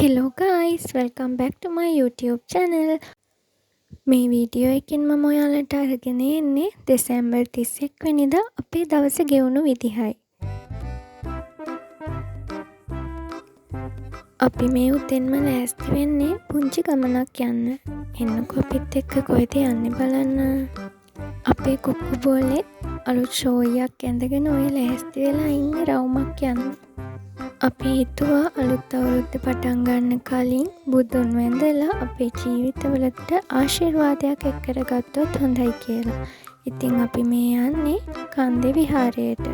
Hello guys, welcome back to my YouTube channel. මේ video එකෙන් මම ඔයාලට අරගෙන එන්නේ දෙසැම්බර් 31 වෙනිදා අපේ දවස ගෙවුණු විදිහයි. අපි මේ උදෙන්ම ලෑස්ති වෙන්නේ පුංචි ගමනක් යන්න. එන්නකෝ අපිත් එක්ක කොහෙද යන්නේ බලන්න. අපේ කුක්කු බෝලේ අලුත් ෂෝයියක් ඇඳගෙන ඔය ලෑස්ති වෙලා ඉන්නේ රවුමක් යන්න. අපි හිතුවා අලුත් අවුරුද්ද පටන් ගන්න කලින් බුදුන් වැඳලා අපේ ජීවිතවලට ආශිර්වාදයක් එක් කරගත්තොත් හොඳයි කියලා. ඉතින් අපි මේ යන්නේ කන්දේ විහාරයට.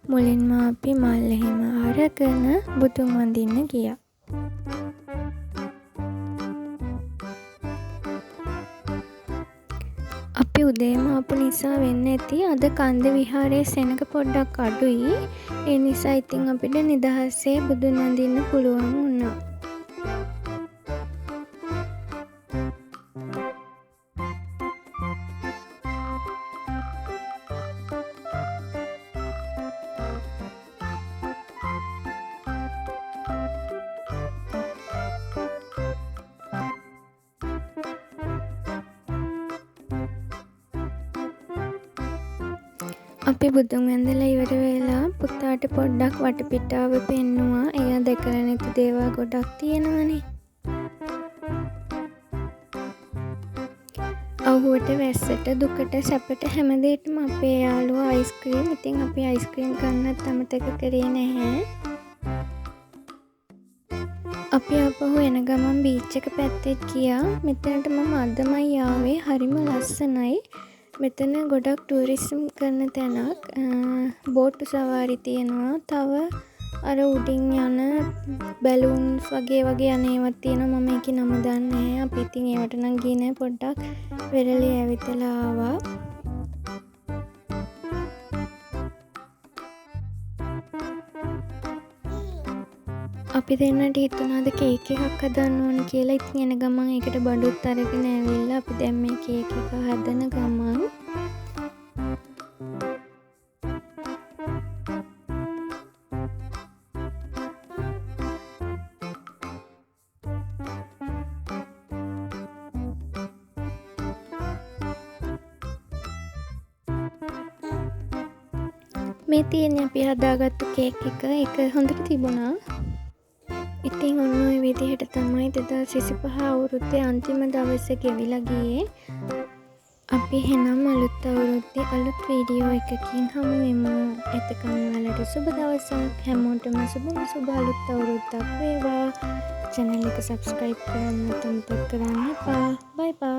මුලින්ම අපි මල් එහෙම අරගෙන බුදුන් වඳින්න ගියා. අපි උදේම ආපු නිසා වෙන්න ඇති අද කන්ද විහාරයේ සෙනඟ පොඩ්ඩක් අඩුයි. ඒ නිසා ඉතින් අපිට නිදහසේ බුදුන් වඳින්න පුළුවන් වුණා. අපි බුදුන් වැඳලා ඉවර වෙලා පුතාට පොඩ්ඩක් වටපිටාව පෙන්නුවා. එයා දැකලා නැති දේවල් ගොඩක් තියෙනවනේ. අවුවට වැස්සට දුකට සැපට හැමදේටම අපේ යාළුවා අයිස්ක්‍රීම්. ඉතින් අපි අයිස්ක්‍රීම් ගන්නත් අමතක කරේ නැහැ. අපි ආපහු එන ගමන් බීච් එක පැත්තට ගියා. මෙතනට මම අදමයි ආවේ. හරිම ලස්සනයි. මෙතන ගොඩක් ටූරිසම් කරන තැනක්. බෝට්ටු සවාරි තියෙනවා. තව අර උඩින් යන බැලූන්ස් වගේ යන ඒවත් තියෙනවා. මම ඒකේ නම දන්නේ නැහැ. අපි ඉතින් ඒවට නම් ගියේ නැහැ. පොඩ්ඩක් වෙරළේ ඇවිතලා ආවා. අපි දෙන්නට හිතුණාද කේක් එකක් හදන්න ඕන කියලා. ඉතින් එන ගමන් ඒකට බඩුත් අරගෙන ඇවිල්ලා අපි දැන් මේ කේක් එක හදන ගමන් මේ තියෙන්නේ අපි හදාගත්තු කේක් එක. ඒක හොඳට තිබුණා. ඉතින් ඔන්න ඔය විදිහට තමයි 2025 අවුරුද්දේ අන්තිම දවස ගෙවිලා ගියේ. අපි එහෙනම් අලුත් අවුරුද්දේ අලුත් වීඩියෝ එකකින් හමු වෙමු. එතකන් ඔයාලට සුබ දවසක්. හැමෝටම සුබ අලුත් අවුරුද්දක් වේවා. channel එක subscribe කරන්න අමතක කරන්න එපා. bye bye.